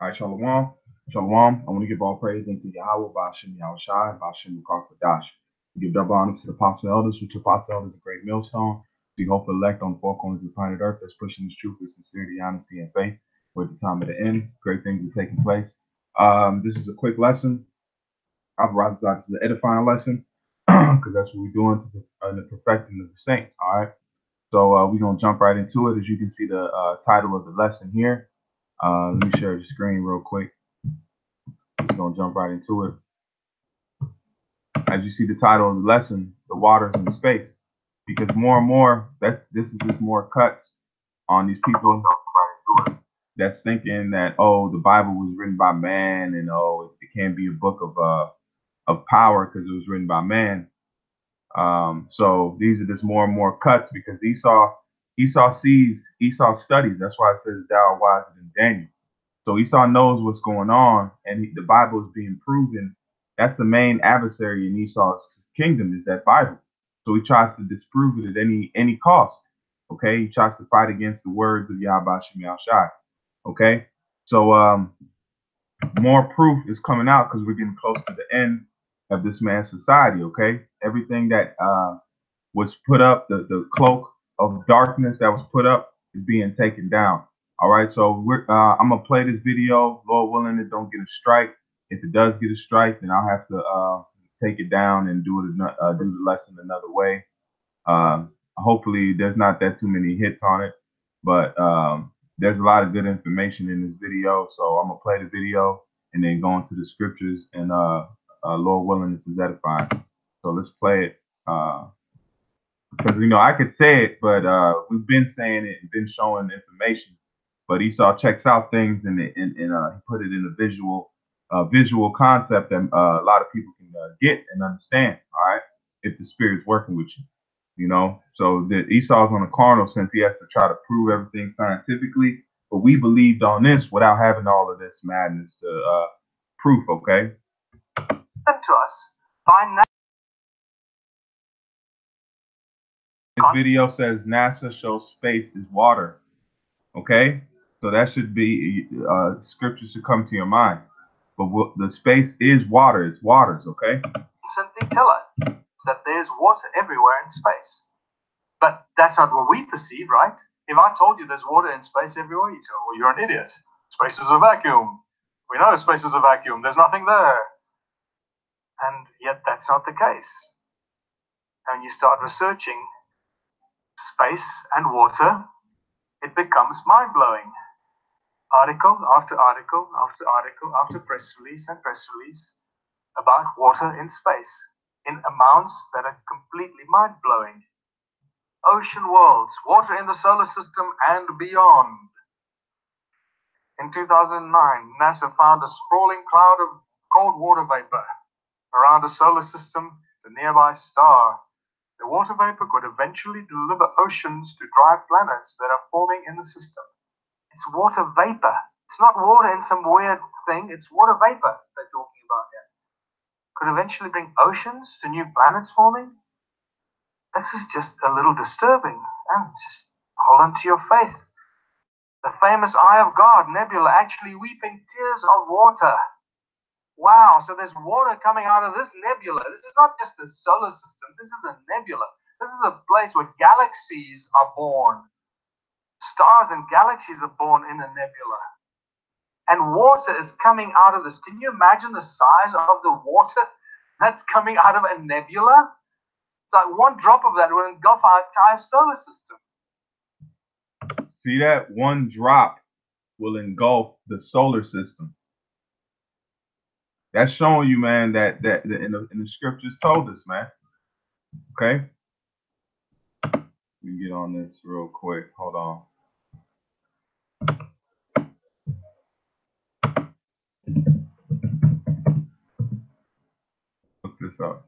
All right, Shalom. Shalom. I want to give all praise unto Yahweh, Bashem Yahushai, Bashem Mukarfadash. We give double honors to the apostle elders, which apostle elders a great millstone. The hope elect on the four corners of the planet Earth that's pushing this truth with sincerity, honesty, and faith. We're at the time of the end. Great things are taking place. This is a quick lesson. I've arrived at the edifying lesson because that's what we're doing in the perfecting of the saints. All right. So we're going to jump right into it. As you can see, the title of the lesson here. Let me share the screen real quick. We're going to jump right into it. As you see the title of the lesson, the waters and the space, because more and more this is just more cuts on these people that's thinking that, oh, the Bible was written by man, and oh, it can't be a book of power because it was written by man. So these are just more and more cuts because Esau sees, Esau studies. That's why it says thou art wiser than Daniel. So Esau knows what's going on, and the Bible is being proven. That's the main adversary in Esau's kingdom, is that Bible. So he tries to disprove it at any cost. Okay, he tries to fight against the words of Yahweh Shem Shai. Okay, so more proof is coming out because we're getting close to the end of this man's society. Okay, everything that was put up, the cloak of darkness that was put up is being taken down. All right, so I'm gonna play this video. Lord willing, it don't get a strike. If it does get a strike, then I'll have to take it down and do the lesson another way. Hopefully, there's not that too many hits on it, but there's a lot of good information in this video. So I'm gonna play the video and then go into the scriptures, and Lord willing, this is edifying. So let's play it. Because I could say it, but we've been saying it and been showing information. But Esau checks out things and he put it in a visual concept that a lot of people can get and understand. All right, if the spirit's working with you, So that Esau's on a carnal sense, he has to try to prove everything scientifically. But we believed on this without having all of this madness to proof. Okay. To us by this video says NASA shows space is water. Okay, so that should be scripture should come to your mind. But the space is water. It's waters. Okay. Recently tell us that there's water everywhere in space, but that's not what we perceive, right? If I told you there's water in space everywhere, you tell, well, you're an idiot. Space is a vacuum. We know space is a vacuum. There's nothing there. And yet that's not the case. And you start researching space and water, it becomes mind-blowing. Article after article after article after press release and press release about water in space in amounts that are completely mind-blowing. Ocean worlds, water in the solar system and beyond. In 2009, NASA found a sprawling cloud of cold water vapor around a solar system, the nearby star. The water vapor could eventually deliver oceans to dry planets that are forming in the system. It's water vapor. It's not water in some weird thing. It's water vapor they're talking about here. Could eventually bring oceans to new planets forming. This is just a little disturbing. And just hold on to your faith. The famous Eye of God nebula actually weeping tears of water. Wow, so there's water coming out of this nebula. This is not just a solar system. This is a nebula. This is a place where galaxies are born. Stars and galaxies are born in a nebula. And water is coming out of this. Can you imagine the size of the water that's coming out of a nebula? It's like one drop of that will engulf our entire solar system. See that? One drop will engulf the solar system. That's showing you, man, that in the scriptures told us, man. Okay? Let me get on this real quick. Hold on. Look this up.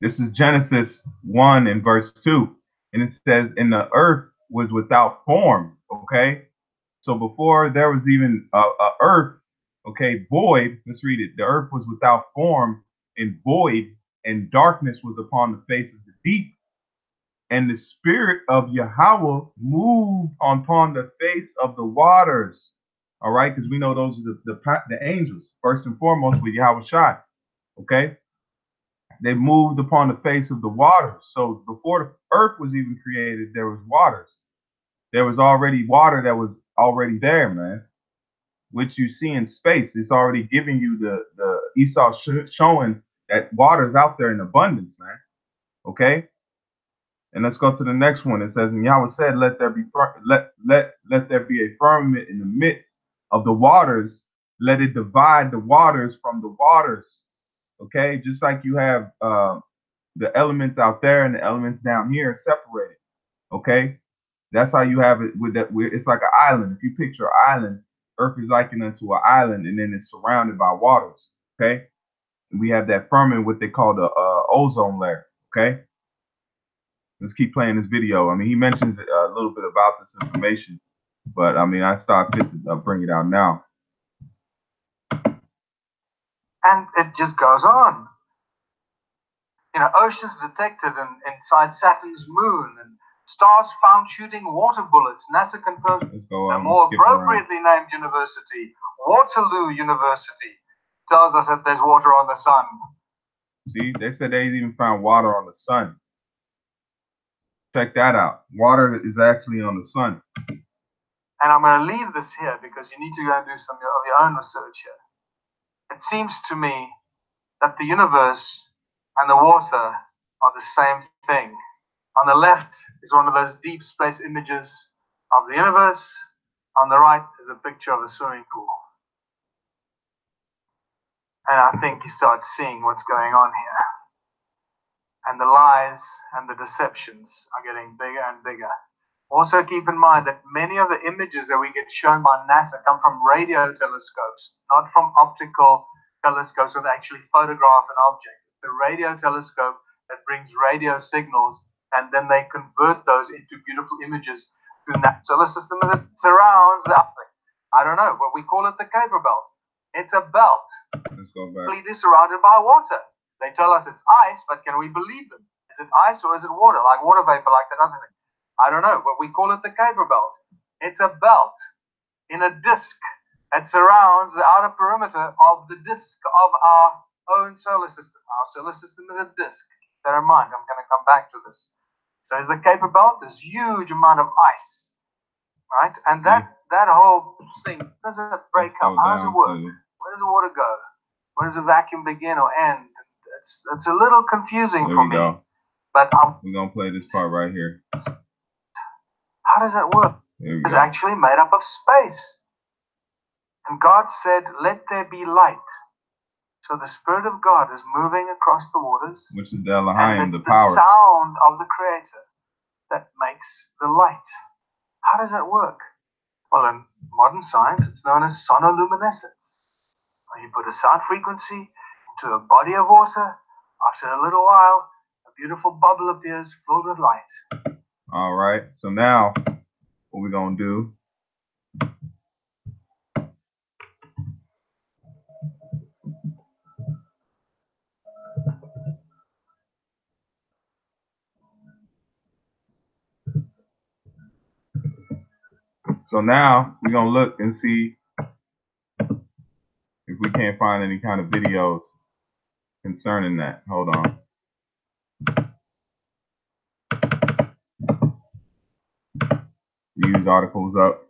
This is Genesis 1 and verse 2. And it says, and the earth was without form. Okay? So before there was even a earth, okay, void, let's read it. The earth was without form and void, and darkness was upon the face of the deep. And the spirit of Yahweh moved upon the face of the waters. All right, because we know those are the angels, first and foremost, with Yahweh Shai. Okay, they moved upon the face of the waters. So before the earth was even created, there was waters. There was already water that was already there, man. Which you see in space, it's already giving you the Esau showing that water's out there in abundance, man. Okay. And let's go to the next one. It says, and Yahweh said, let there be a firmament in the midst of the waters. Let it divide the waters from the waters. Okay, just like you have the elements out there and the elements down here separated. Okay, that's how you have it with that. It's like an island. If you picture an island, Earth is likened unto an island, and then it's surrounded by waters. Okay, and we have that firmament, what they call the ozone layer. Okay. Let's keep playing this video. I mean, he mentions a little bit about this information, but I mean, I thought fit to bring it out now. And it just goes on. You know, oceans detected inside Saturn's moon, and stars found shooting water bullets. NASA confirms the more appropriately named university, Waterloo University, tells us that there's water on the sun. See, they said they even found water on the sun. Check that out. Water is actually on the sun. And I'm going to leave this here because you need to go and do some of your own research here. It seems to me that the universe and the water are the same thing. On the left is one of those deep space images of the universe. On the right is a picture of a swimming pool. And I think you start seeing what's going on here. And the lies and the deceptions are getting bigger and bigger. Also keep in mind that many of the images that we get shown by NASA come from radio telescopes, not from optical telescopes that actually photograph an object. It's a radio telescope that brings radio signals, and then they convert those into beautiful images to the solar system as it surrounds the Earth. I don't know, but we call it the Kuiper Belt. It's a belt completely surrounded by water. They tell us it's ice, but can we believe them? Is it ice or is it water? Like water vapor, like that other thing. I don't know, but we call it the Kuiper Belt. It's a belt in a disk that surrounds the outer perimeter of the disk of our own solar system. Our solar system is a disk. Bear in mind, I'm going to come back to this. So is the Kuiper Belt this huge amount of ice, right? And that whole thing, does it break up? How does it work? Where does the water go? Where does the vacuum begin or end? It's a little confusing for me. But we're going to play this part right here. How does that work? It's actually made up of space. And God said, let there be light. So the Spirit of God is moving across the waters. Which is the Elohim, the the power. sound of the Creator that makes the light. How does that work? Well, in modern science, it's known as sonoluminescence. When you put a sound frequency into a body of water, after a little while, a beautiful bubble appears filled with light. All right. So now, what we're going to do. So now, we're going to look and see if we can't find any kind of videos concerning that. Hold on. News articles up.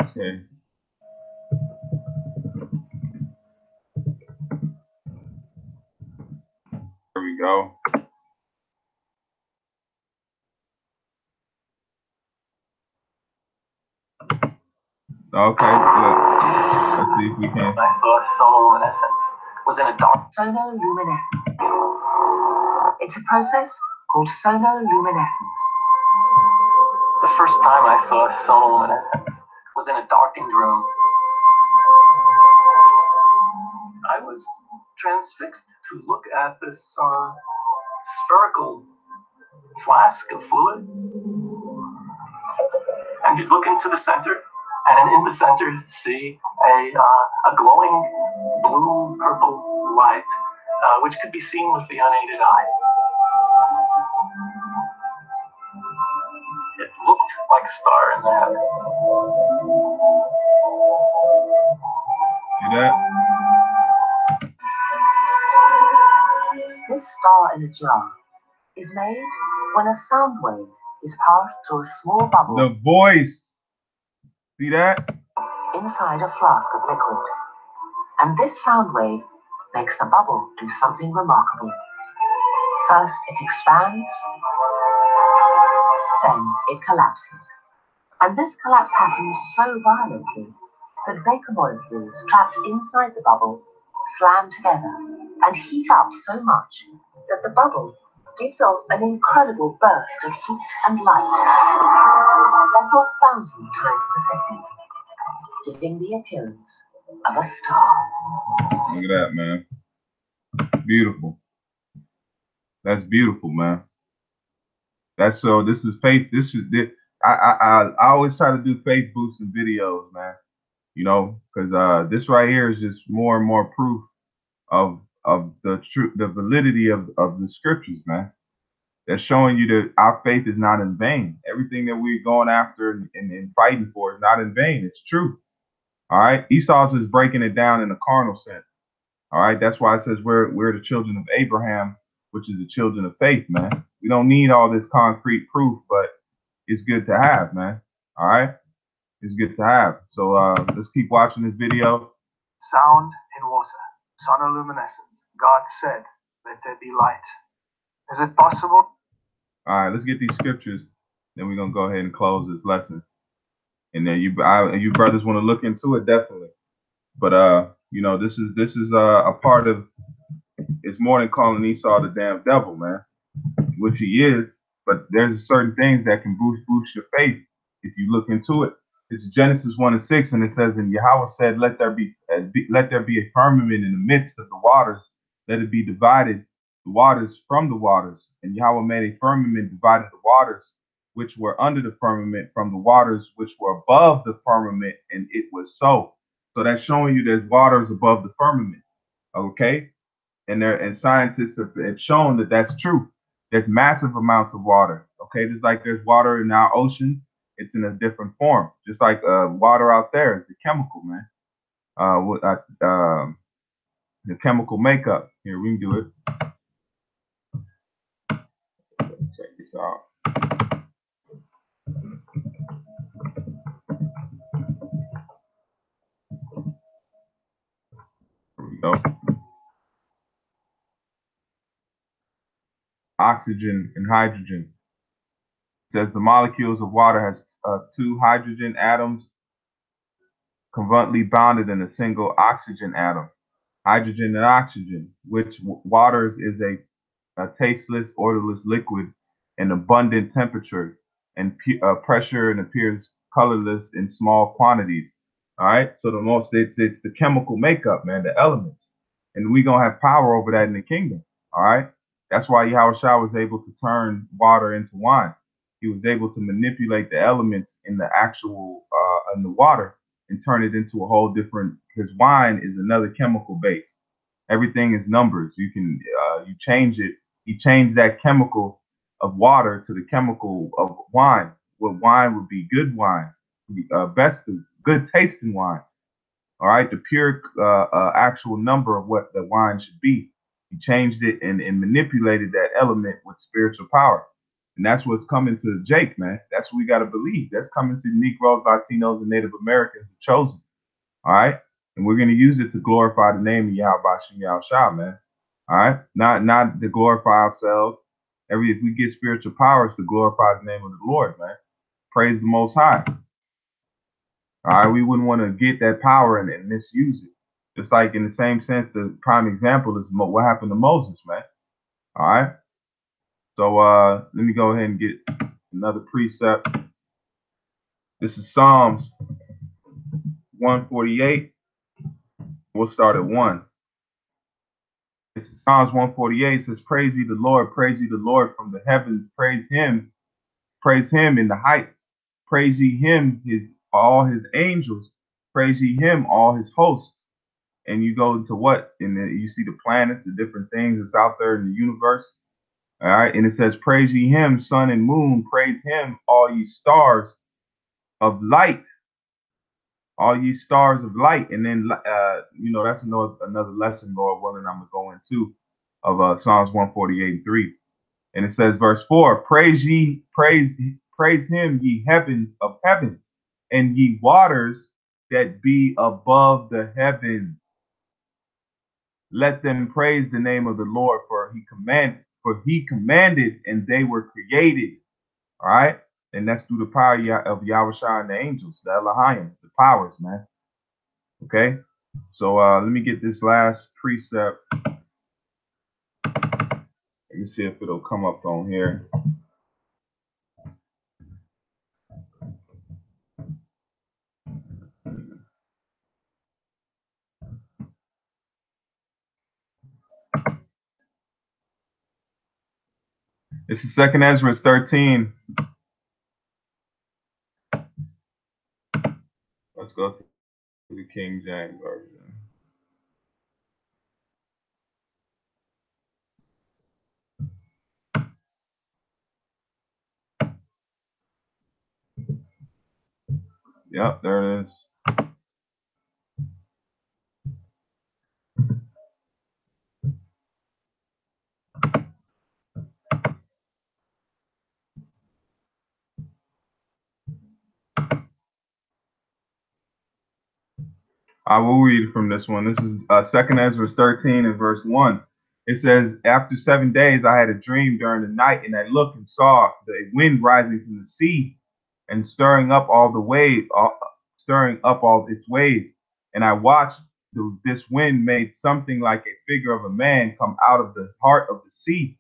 Okay. There we go. Okay, good. Let's see if we can. I saw sonoluminescence. Was in a dark. Sonoluminescence. It's a process called sonoluminescence. The first time I saw sonoluminescence was in a darkened room. I was transfixed to look at this spherical flask of fluid. And you'd look into the center, and in the center see a glowing blue-purple light, which could be seen with the unaided eye. It looked like a star in the heavens. See that? This star in a jar is made when a sound wave is passed through a small bubble The voice. See that? inside a flask of liquid. And this sound wave makes the bubble do something remarkable. First it expands, then it collapses. And this collapse happens so violently that vapor molecules trapped inside the bubble slam together and heat up so much that the bubble gives off an incredible burst of heat and light, several thousand times a second, giving the appearance of a star. Look at that, man. Beautiful. That's beautiful, man. That's so. This is faith. I always try to do faith boosting videos, man. You know, because this right here is just more and more proof of the truth, the validity of the scriptures, man. They're showing you that our faith is not in vain. Everything that we're going after and fighting for is not in vain. It's true. All right. Esau's just breaking it down in a carnal sense. All right. That's why it says we're the children of Abraham, which is the children of faith, man. We don't need all this concrete proof, but it's good to have, man. All right. It's good to have. So let's keep watching this video. Sound in water, sonoluminescence. God said, let there be light. Is it possible? All right, let's get these scriptures. Then we're gonna go ahead and close this lesson. And then you brothers want to look into it, definitely. But you know, this is a part of. It's more than calling Esau the damn devil, man, which he is. But there's certain things that can boost your faith if you look into it. It's Genesis 1:6, and it says, "And Yahweh said, let there be a firmament in the midst of the waters. Let it be divided the waters from the waters. And Yahweh made a firmament, divided the waters which were under the firmament from the waters which were above the firmament, and it was so." So that's showing you there's waters above the firmament. Okay, and scientists have shown that that's true. There's massive amounts of water. Okay, just like there's water in our oceans. It's in a different form, just like water out there is a chemical, man. The chemical makeup. Here, we can do it. Check this out. Here we go. Oxygen and hydrogen. It says the molecules of water has two hydrogen atoms covalently bonded in a single oxygen atom. Hydrogen and oxygen, which waters is a tasteless, odorless liquid in abundant temperature and pressure, and appears colorless in small quantities. All right, so it's the chemical makeup, man, the elements, and we gonna have power over that in the kingdom. All right, that's why Yahushua was able to turn water into wine. He was able to manipulate the elements in the actual in the water and turn it into a whole different. Because wine is another chemical base. Everything is numbers. You can you change it. He changed that chemical of water to the chemical of wine. What wine would be good wine, good tasting wine. All right, the pure actual number of what the wine should be. He changed it and manipulated that element with spiritual power. And that's what's coming to Jake, man. That's what we got to believe. That's coming to Negroes, Latinos, and Native Americans, the chosen. All right, and we're going to use it to glorify the name of Yahweh Shem Yahushua, man. All right, not to glorify ourselves. If we get spiritual powers to glorify the name of the Lord, man. Praise the Most High. All right, we wouldn't want to get that power and misuse it. Just like in the same sense, the prime example is what happened to Moses, man. All right. So let me go ahead and get another precept. This is Psalms 148. We'll start at 1. It's Psalms 148. It says, praise ye the Lord from the heavens. Praise him in the heights. Praise ye him, all his angels. Praise ye him, all his hosts. And you go into what? And you see the planets, the different things that's out there in the universe. All right. And it says, praise ye him, sun and moon. Praise him, all ye stars of light. All ye stars of light. And then, that's another lesson, Lord willing, I'm going to go into of Psalms 148:3. And it says, verse 4, praise him, ye heavens of heavens, and ye waters that be above the heavens. Let them praise the name of the Lord, for he commanded, and they were created. All right. And that's through the power of Yahushua and the angels, the Elohim, the powers, man. Okay. So let me get this last precept. Let me see if it'll come up on here. This is 2 Ezra 13. Let's go to the King James Version. Yep, there it is. I will read from this one. This is 2 Ezra 13 and verse 1. It says, after 7 days I had a dream during the night, and I looked and saw the wind rising from the sea and stirring up all its waves. And I watched this wind made something like a figure of a man come out of the heart of the sea.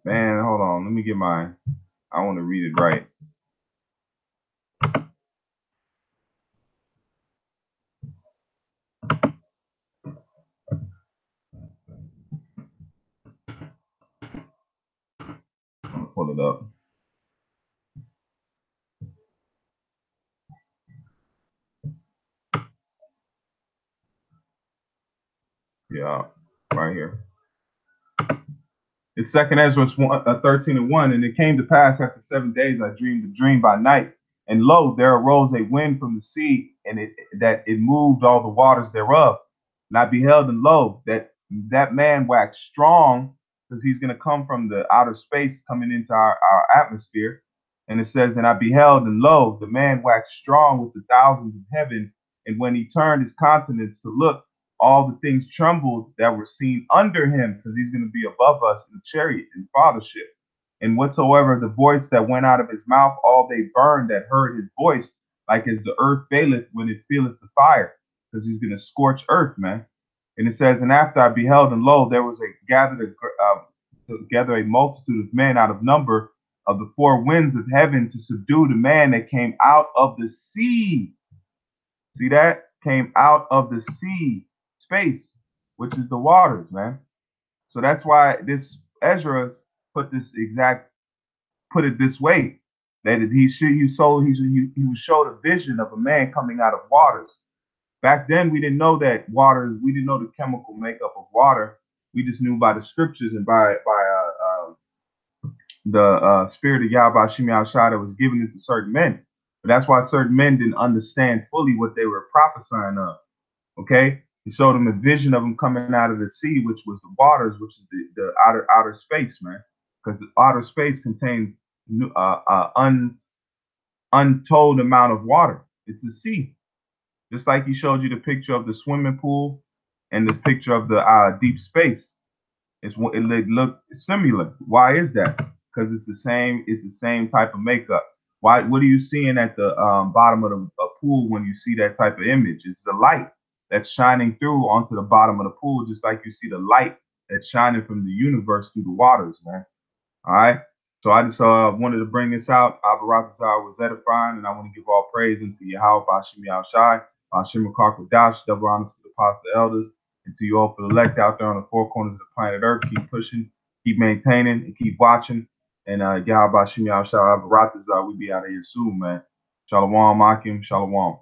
Man, hold on. Let me get I want to read it right. Pull it up. Yeah, right here. It's 2 Ezra 13 and 1. And it came to pass after 7 days, I dreamed a dream by night. And lo, there arose a wind from the sea, and it moved all the waters thereof. And I beheld, and lo, that man waxed strong, because he's going to come from the outer space coming into our atmosphere. And it says, and I beheld, and lo, the man waxed strong with the thousands of heaven. And when he turned his countenance to look, all the things trembled that were seen under him, because he's going to be above us in the chariot and fathership. And whatsoever the voice that went out of his mouth, all they burned that heard his voice, like as the earth faileth when it feeleth the fire, because he's going to scorch earth, man. And it says, and after I beheld, and lo, there was together a multitude of men out of number of the four winds of heaven to subdue the man that came out of the sea. See that? Came out of the sea. Space, which is the waters, man. So that's why this Ezra put it this way, that he was showed a vision of a man coming out of waters. Back then, we didn't know that we didn't know the chemical makeup of water. We just knew by the scriptures and by the spirit of Yahweh Shem Yahushua that was given it to certain men. But that's why certain men didn't understand fully what they were prophesying of. Okay. He showed them a vision of him coming out of the sea, which was the waters, which is the outer space, man. Because the outer space contains untold amount of water. It's the sea. Just like he showed you the picture of the swimming pool and the picture of the deep space. It looked similar. Why is that? Because it's the same type of makeup. Why? What are you seeing at the bottom of the pool when you see that type of image? It's the light that's shining through onto the bottom of the pool, just like you see the light that's shining from the universe through the waters, man. All right. So I just wanted to bring this out. Abaratazar was edifying, and I want to give all praise into Yahweh, Bashim Yahushai, Bashim Dash, double honors to the apostle elders, and to you all for the elect out there on the four corners of the planet Earth. Keep pushing, keep maintaining, and keep watching. And Yahweh, Bashim Yahushai, Abaratazar, we be out of here soon, man. Shalom, Akim, Shalom.